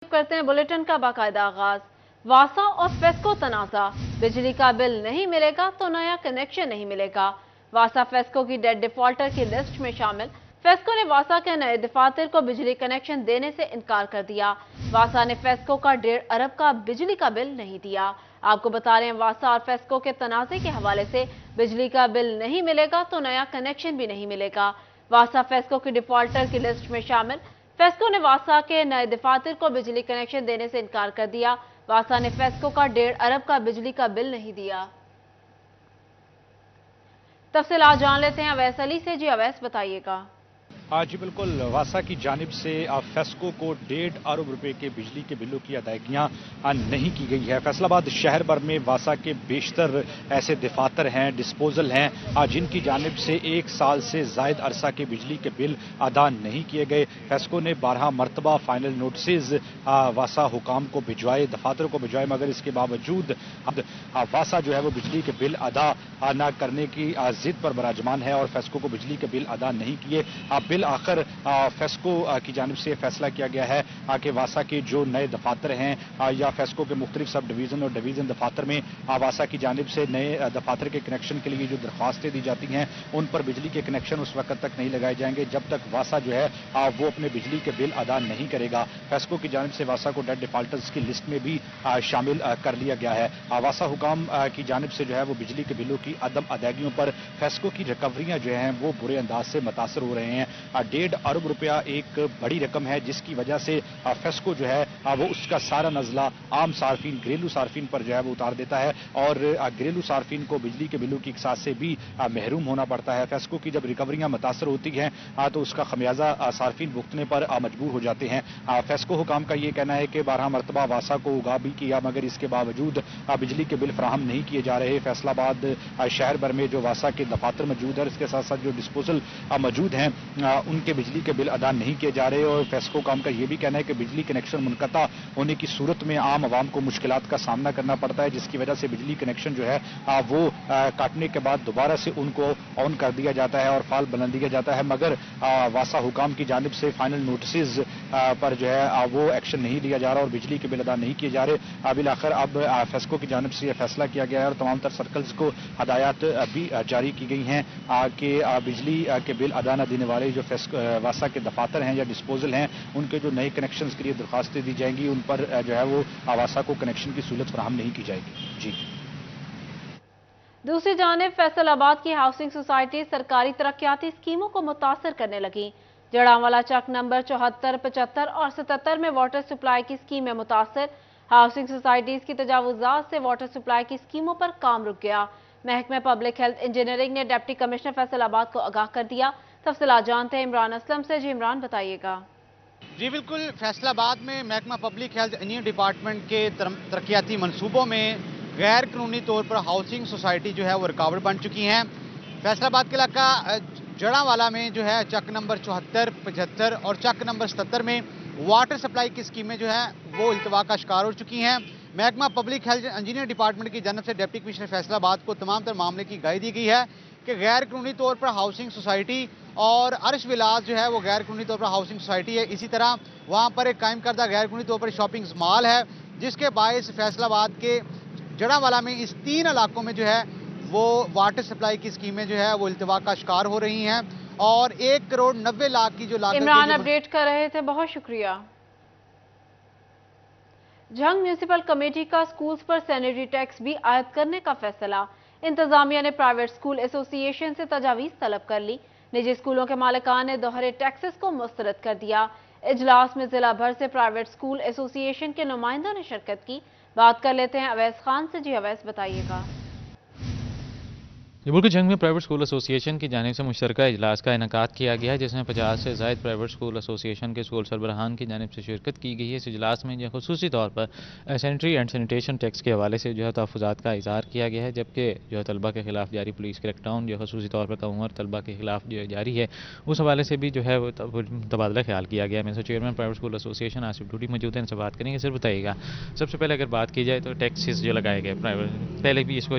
کرتے ہیں بلیٹن کا باقاعدہ آغاز۔ واسا اور فیسکو تنازع، بجلی کا بل نہیں ملے گا تو نیا کنیکشن نہیں ملے گا۔ واسا فیسکو کی ڈیٹ ڈیفالٹر کی لسٹ میں شامل۔ فیسکو نے واسا کے نئے دفاتر کو بجلی کنیکشن دینے سے انکار کر دیا۔ واسا نے فیسکو کا 1.5 ارب کا بجلی کا بل نہیں دیا۔ آپ کو بتا رہے ہیں واسا اور فیسکو کے تنازع کے حوالے سے بجلی کا بل نہیں ملے گا تو نیا کنیکشن بھی نہیں ملے گا۔ واسا فیسکو کی ڈیفالٹر کی لسٹ میں شامل۔ فیسکو نے واسا کے نئے دفاتر کو بجلی کنیکشن دینے سے انکار کر دیا۔ واسا نے فیسکو کا 1.5 ارب کا بجلی کا بل نہیں دیا۔ تفصیلات جان لیتے ہیں اویس علی سے۔ جی اویس بتائیے گا۔ جی بالکل، واسا کی جانب سے فیسکو کو 1.5 ارب روپے کے بجلی کے بلوں کی ادائیگیاں نہیں کی گئی ہے۔ فیصل آباد شہر بھر میں واسا کے بیشتر ایسے دفاتر ہیں، ڈسپوزل ہیں جن کی جانب سے 1 سال سے زائد عرصہ کے بجلی کے بل ادا نہیں کیے گئے۔ فیسکو نے 12 مرتبہ فائنل نوٹسز واسا حکام کو بھجوائے، دفاتر کو بھجوائے، مگر اس کے باوجود واسا جو ہے وہ بجلی کے بل ادا نہ کرنے کی ضد پر براجمان ہے اور فیسکو کو بجلی کے بل ادا نہیں کیے۔ بالآخر فیسکو کی جانب سے فیصلہ کیا گیا ہے کہ واسا کے جو نئے دفاتر ہیں یا فیسکو کے مختلف سب ڈویژن اور ڈویژن دفاتر میں واسا کی جانب سے نئے دفاتر کے کنیکشن کے لیے جو درخواستیں دی جاتی ہیں ان پر بجلی کے کنیکشن اس وقت تک نہیں لگائے جائیں گے جب تک واسا جو ہے وہ اپنے بجلی کے بل ادا نہیں کرے گا۔ فیسکو کی جانب سے واسا کو ڈیٹ ڈیفالٹرز کی لسٹ میں بھی شامل کر لیا گیا ہے۔ واسا حکام کی جانب سے جو ہے وہ بجلی کے بلوں کی عدم ادائیگیوں پر فیسکو کی ریکوریاں جو ہیں وہ برے انداز سے متاثر ہو رہے ہیں۔ 1.5 ارب روپیہ ایک بڑی رقم ہے جس کی وجہ سے فیسکو جو ہے وہ اس کا سارا نزلہ عام صارفین، گھریلو صارفین پر جو ہے وہ اتار دیتا ہے اور گھریلو صارفین کو بجلی کے بلوں کی اقساط سے بھی محروم ہونا پڑتا ہے۔ فیسکو کی جب ریکوریاں متاثر ہوتی ہیں تو اس کا خمیازہ صارفین بھگتنے پر مجبور ہو جاتے ہیں۔ فیسکو حکام کا یہ کہنا ہے کہ 12 مرتبہ واسا کو اگاہ بھی کیا مگر اس کے باوجود بجلی کے بل فراہم نہیں کیے جا رہے۔ فیصل آباد شہر بھر میں جو واسا کے دفاتر موجود ہیں، اس کے ساتھ ساتھ جو ڈسپوزل موجود ہیں ان کے بجلی کے بل ادا نہیں کیے جا رہے اور فیسکو حکام کا یہ بھی کہنا ہے کہ بجلی کنیکشن منقطع ہونے کی صورت میں عام عوام کو مشکلات کا سامنا کرنا پڑتا ہے جس کی وجہ سے بجلی کنیکشن جو ہے وہ کاٹنے کے بعد دوبارہ سے ان کو آن کر دیا جاتا ہے اور فعال بنا دیا جاتا ہے مگر واسا حکام کی جانب سے فائنل نوٹسز پر جو ہے وہ ایکشن نہیں لیا جا رہا اور بجلی کے بل ادا نہیں کیے جا رہے۔ بالآخر اب فیسکو کی جانب سے یہ فیصلہ کیا گیا ہے اور تمام تر سرکلز کو ہدایات بھی جاری کی گئی ہیں کہ بجلی کے بل ادا نہ دینے والے جو واسا کے دفاتر ہیں یا ڈسپوزل ہیں ان کے جو نئے کنیکشنز کے لیے درخواستیں دی جائیں گی ان پر جو ہے وہ واسا کو کنیکشن کی سہولت فراہم نہیں کی جائے گی۔ جی دوسری جانب فیصل آباد کی ہاؤسنگ سوسائٹی سرکاری ترقیاتی اسکیموں کو متاثر کرنے لگی۔ جڑاوالا چک نمبر 74، 75 اور 77 میں واٹر سپلائی کی اسکیمیں متاثر۔ ہاؤسنگ سوسائٹیز کی تجاوزات سے واٹر سپلائی کی اسکیموں پر کام رک گیا۔ محکمہ پبلک ہیلتھ انجینئرنگ نے ڈپٹی کمشنر فیصل آباد کو آگاہ کر دیا۔ تفصیلات جانتے ہیں عمران اسلم سے۔ جی عمران بتائیے گا۔ جی بالکل، فیصل آباد میں محکمہ پبلک ہیلتھ انجینئرنگ ڈپارٹمنٹ کے ترقیاتی منصوبوں میں غیر قانونی طور پر ہاؤسنگ سوسائٹی جو ہے وہ رکاوٹ بن چکی ہیں۔ فیصل آباد کے علاقہ جڑاوالا میں جو ہے چک نمبر 74، 75 اور چک نمبر 77 میں واٹر سپلائی کی اسکیمیں جو ہیں وہ التوا کا شکار ہو چکی ہیں۔ محکمہ پبلک ہیلتھ انجینئرنگ ڈپارٹمنٹ کی جانب سے ڈپٹی کمشنر فیصل آباد کو تمام تر معاملے کی گواہی دی گئی ہے کہ غیر قانونی طور پر ہاؤسنگ سوسائٹی اور عرش ولاس جو ہے وہ غیر قانونی طور پر ہاؤسنگ سوسائٹی ہے۔ اسی طرح وہاں پر ایک قائم کردہ غیر قانونی طور پر شاپنگ مال ہے جس کے باعث فیصل آباد کے جڑاوالا میں اس 3 علاقوں میں جو ہے وہ واٹر سپلائی کی اسکیمیں جو ہے وہ التوا کا شکار ہو رہی ہیں اور 1 کروڑ 90 لاکھ کی جو لاگت عمران اپڈیٹ کر رہے تھے، بہت شکریہ۔ جھنگ میونسپل کمیٹی کا سکولز پر سینیٹری ٹیکس بھی عائد کرنے کا فیصلہ۔ انتظامیہ نے پرائیویٹ سکول ایسوسی ایشن سے تجاویز طلب کر لی۔ نجی سکولوں کے مالکان نے دوہرے ٹیکسز کو مسترد کر دیا۔ اجلاس میں ضلع بھر سے پرائیویٹ سکول ایسوسی ایشن کے نمائندوں نے شرکت کی۔ بات کر لیتے ہیں اویس خان سے۔ جی اویس بتائیے گا۔ ملک جنگ میں پرائیویٹ سکول ایسوسی ایشن کی جانب سے مشترکہ اجلاس کا انعقاد کیا گیا ہے جس میں 50 سے زائد پرائیویٹ سکول ایسوسی ایشن کے سکول سربراہان کی جانب سے شرکت کی گئی ہے۔ اس اجلاس میں خصوصی طور پر سینیٹری اینڈ سینیٹیشن ٹیکس کے حوالے سے تحفظات کا اظہار کیا گیا ہے جبکہ طلبہ کے خلاف جاری پولیس کریک ڈاؤن خصوصی طور پر کم عمر طلبہ کے خلاف جاری ہے اس حوالے سے بھی وہ تبادلہ خیال کیا گیا ہے۔ چیئرمین پرائیویٹ سکول ایسوسی ایشن آصف ڈوڈی موجود ہیں، ان سے بات کریں گے۔ سر بتائیے گا، سب سے پہلے اگر بات کی جائے تو ٹیکسز جو لگائے گئے پہلے بھی اس کو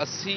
80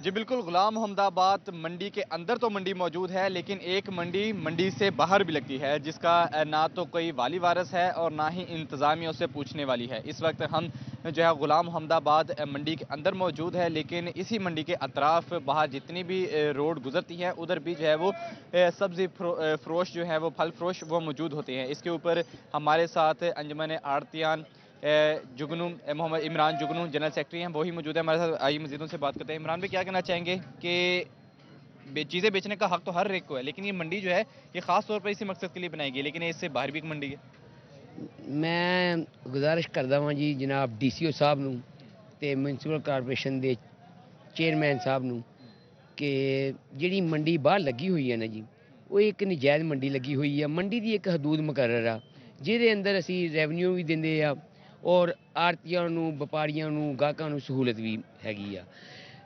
جی بالکل، غلام محمد آباد منڈی کے اندر تو منڈی موجود ہے، لیکن ایک منڈی سے باہر بھی لگتی ہے، جس کا نہ تو کوئی والی وارث ہے اور نہ ہی انتظامیہ اسے پوچھنے والی ہے۔ اس وقت ہم جو ہے غلام محمد آباد منڈی کے اندر موجود ہے، لیکن اسی منڈی کے اطراف باہر جتنی بھی روڈ گزرتی ہے ادھر بھی جو ہے وہ سبزی فروش جو ہے وہ پھل فروش وہ موجود ہوتے ہیں۔ اس کے اوپر ہمارے ساتھ انجمن آڑتیان جگنو محمد عمران جگنو جنرل سیکرٹری ہیں، وہی موجود ہے ہمارے ساتھ۔ آئیے مزیدوں سے بات کرتے ہیں۔ عمران بھائی، کیا کہنا چاہیں گے کہ چیزیں بیچنے کا حق تو ہر ایک کو ہے، لیکن یہ منڈی جو ہے یہ خاص طور پر اسی مقصد کے لیے بنائی گئی، لیکن اس سے باہر بھی ایک منڈی ہے؟ میں گزارش کردا ہاں جی جناب ڈی سی او صاحب نوں تے میونسپل کارپوریشن دے چیئرمین صاحب نوں کہ جڑی منڈی باہر لگی ہوئی ہے نا جی، وہ ایک نجائز منڈی لگی ہوئی ہے۔ منڈی دی ایک حدود مقرر ہے جہدے اندر اسی ریونیو بھی دیندے آ اور آڑتیاں نوں، وپاریاں نوں، گاہکاں نوں سہولت بھی ਹੈਗੀ ਆ،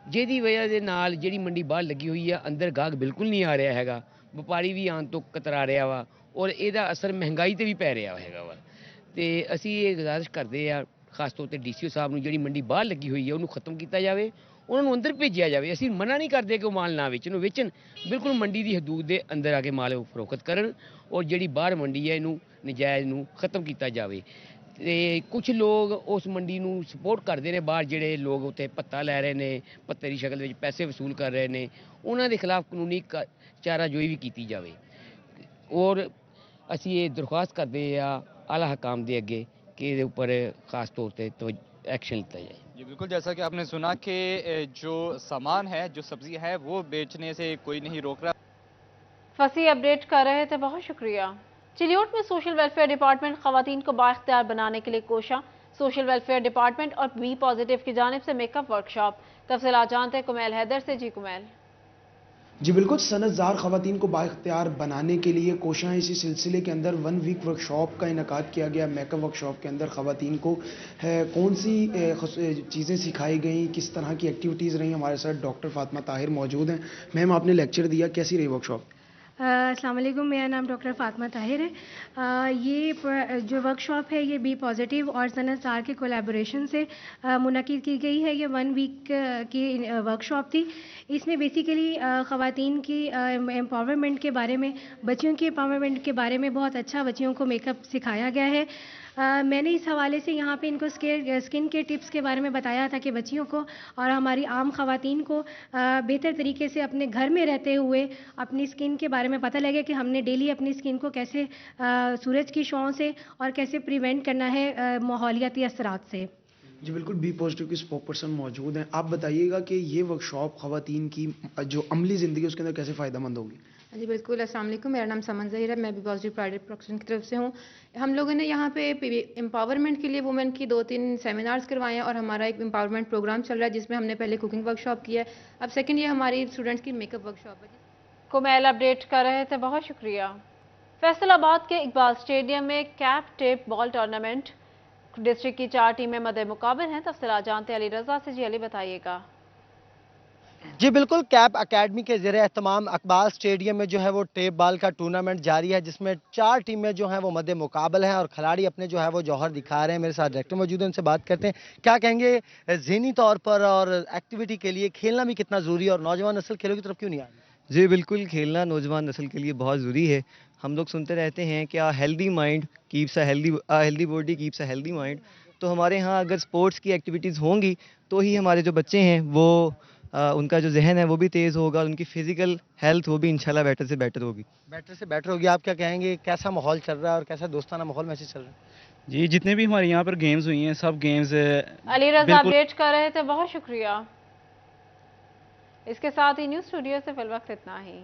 ਜਿਹਦੀ ਵਜ੍ਹਾ ਦੇ ਨਾਲ ਜਿਹੜੀ ਮੰਡੀ ਬਾਹਰ ਲੱਗੀ ਹੋਈ ਆ ਅੰਦਰ ਗਾਹਕ ਬਿਲਕੁਲ ਨਹੀਂ ਆ ਰਿਹਾ ਹੈਗਾ, ਵਪਾਰੀ ਵੀ ਆਉਣ ਤੋਂ ਕਤਰਾ ਰਿਹਾ ਵਾ ਔਰ ਇਹਦਾ ਅਸਰ ਮਹਿੰਗਾਈ ਤੇ ਵੀ ਪੈ ਰਿਹਾ ਹੈਗਾ ਵਾ। ਤੇ ਅਸੀਂ ਇਹ ਗੁਜ਼ਾਰਿਸ਼ ਕਰਦੇ ਆ ਖਾਸ ਤੌਰ ਤੇ ਡੀਸੀਓ ਸਾਹਿਬ ਨੂੰ, ਜਿਹੜੀ ਮੰਡੀ ਬਾਹਰ ਲੱਗੀ ਹੋਈ ਹੈ ਉਹਨੂੰ ਖਤਮ ਕੀਤਾ ਜਾਵੇ, ਉਹਨਾਂ ਨੂੰ ਅੰਦਰ ਭੇਜਿਆ ਜਾਵੇ। ਅਸੀਂ ਮਨਾ ਨਹੀਂ ਕਰਦੇ ਕਿ ਉਹ ਮਾਲ ਨਾ ਵੇਚਣ, ਬਿਲਕੁਲ ਮੰਡੀ ਦੀ ਹਦੂਦ ਦੇ ਅੰਦਰ ਆ ਕੇ ਮਾਲ ਫਰੋਖਤ ਕਰਨ ਔਰ ਜਿਹੜੀ ਬਾਹਰ ਮੰਡੀ ਹੈ ਇਹਨੂੰ ਨਜਾਇਜ਼ ਨੂੰ ਖਤਮ ਕੀਤਾ ਜਾਵੇ। ਤੇ ਕੁਝ ਲੋਕ ਉਸ ਮੰਡੀ ਨੂੰ ਸਪੋਰਟ ਕਰਦੇ ਨੇ, ਬਾਹਰ ਜਿਹੜੇ ਲੋਕ ਉੱਥੇ ਭੱਤਾ ਲੈ ਰਹੇ ਨੇ, ਭੱਤੇ ਦੀ ਸ਼ਕਲ ਵਿੱਚ ਪੈਸੇ ਵਸੂਲ ਕਰ ਰਹੇ ਨੇ, ਉਹਨਾਂ ਦੇ ਖਿਲਾਫ ਕਾਨੂੰਨੀ ਚਾਰਾਜੋਈ ਵੀ ਕੀਤੀ ਜਾਵੇ। ਔਰ ਅਸੀਂ ਇਹ ਦਰਖਾਸਤ ਕਰਦੇ ਆ ਆਲਾ ਹਕਾਮ ਦੇ ਅੱਗੇ کہ یہ اوپر خاص طور پہ ایکشن لیا جائے۔ جی بالکل، جیسا کہ آپ نے سنا کہ جو سامان ہے، جو سبزی ہے وہ بیچنے سے کوئی نہیں روک رہا۔ فصیح اپڈیٹ کر رہے تھے، بہت شکریہ۔ چلیوٹ میں سوشل ویلفیئر ڈپارٹمنٹ خواتین کو بااختیار بنانے کے لیے کوشاں، سوشل ویلفیئر ڈپارٹمنٹ اور بی پازیٹیو کی جانب سے میک اپ ورکشاپ۔ تفصیلات جانتے ہیں کمیل حیدر سے۔ جی کمیل۔ جی بالکل، صنعت زار خواتین کو بااختیار بنانے کے لیے کوشاں، اسی سلسلے کے اندر 1 ویک ورکشاپ کا انعقاد کیا گیا۔ میک اپ ورکشاپ کے اندر خواتین کو کون سی چیزیں سکھائی گئیں، کس طرح کی ایکٹیویٹیز رہیں، ہمارے ساتھ ڈاکٹر فاطمہ طاہر موجود ہیں۔ میم، آپ نے لیکچر دیا، کیسی رہی ورکشاپ؟ السلام علیکم، میرا نام ڈاکٹر فاطمہ طاہر ہے۔ یہ جو ورکشاپ ہے یہ بی پازیٹیو اور صنعت زار کے کولیبوریشن سے منعقد کی گئی ہے۔ یہ 1 ویک کی ورکشاپ تھی۔ اس میں بیسیکلی خواتین کی امپاورمنٹ کے بارے میں، بچیوں کی امپاورمنٹ کے بارے میں بہت اچھا بچیوں کو میک اپ سکھایا گیا ہے۔ میں نے اس حوالے سے یہاں پہ ان کو اسکن کے ٹپس کے بارے میں بتایا تھا کہ بچیوں کو اور ہماری عام خواتین کو بہتر طریقے سے اپنے گھر میں رہتے ہوئے اپنی اسکن کے بارے میں پتہ لگے کہ ہم نے ڈیلی اپنی اسکن کو کیسے سورج کی شعاؤں سے اور کیسے پریونٹ کرنا ہے ماحولیاتی اثرات سے۔ جی بالکل، بی پازیٹیو کی اسپوک پرسن موجود ہیں، آپ بتائیے گا کہ یہ ورکشاپ خواتین کی جو عملی زندگی اس کے اندر کیسے فائدہ مند ہوگی؟ جی بالکل، السلام علیکم، میرا نام سمن ظہیر ہے، میں بی پازیٹیو پرائیویٹ پروڈکشن کی طرف سے ہوں۔ ہم لوگوں نے یہاں پہ امپاورمنٹ کے لیے وومن کی 2-3 سیمینارز کروائے ہیں اور ہمارا ایک امپاورمنٹ پروگرام چل رہا ہے جس میں ہم نے پہلے کوکنگ ورکشاپ کیا ہے، اب سیکنڈ یہ ہماری اسٹوڈنٹس کی میک اپ ورکشاپ ہے۔ کومیل اپڈیٹ کر رہے تھے، بہت شکریہ۔ فیصل آباد کے اقبال اسٹیڈیم میں کیپ ٹیپ بال ٹورنامنٹ، ڈسٹرکٹ کی 4 ٹیمیں مد مقابل ہیں۔ تفصیلات جانتے علی رضا سے۔ جی علی، بتائیے گا۔ جی بالکل، کیپ اکیڈمی کے زیر اہتمام اقبال اسٹیڈیم میں جو ہے وہ ٹیپ بال کا ٹورنامنٹ جاری ہے، جس میں 4 ٹیمیں جو ہیں وہ مد مقابل ہیں اور کھلاڑی اپنے جو ہے وہ جوہر دکھا رہے ہیں۔ میرے ساتھ ڈائریکٹر موجود ہیں، ان سے بات کرتے ہیں۔ کیا کہیں گے ذہنی طور پر اور ایکٹیویٹی کے لیے کھیلنا بھی کتنا ضروری ہے اور نوجوان نسل کھیلوں کی طرف کیوں نہیں آ رہی؟ جی بالکل، کھیلنا نوجوان نسل کے لیے بہت ضروری ہے۔ ہم لوگ سنتے رہتے ہیں کہ healthy mind keeps a healthy body keeps a healthy mind, تو ہمارے ہاں اگر سپورٹس کی ایکٹیویٹیز ہوں گی تو ہی ہمارے جو بچے ہیں وہ ان کا جو ذہن ہے وہ بھی تیز ہوگا، ان کی فزیکل ہیلتھ وہ بھی انشاءاللہ بیٹر سے بیٹر ہوگی۔ بیٹر سے بیٹر ہوگی۔ آپ کیا کہیں گے، کیسا ماحول چل رہا ہے اور کیسا دوستانہ ماحول محسوس چل رہا ہے؟ جی جتنے بھی ہمارے یہاں پر گیمز ہوئی ہیں سب گیمز علی رضا اپڈیٹ کر رہے تھے، بہت شکریہ۔ اس کے ساتھ ہی نیوز اسٹوڈیو سے فی الوقت اتنا ہی۔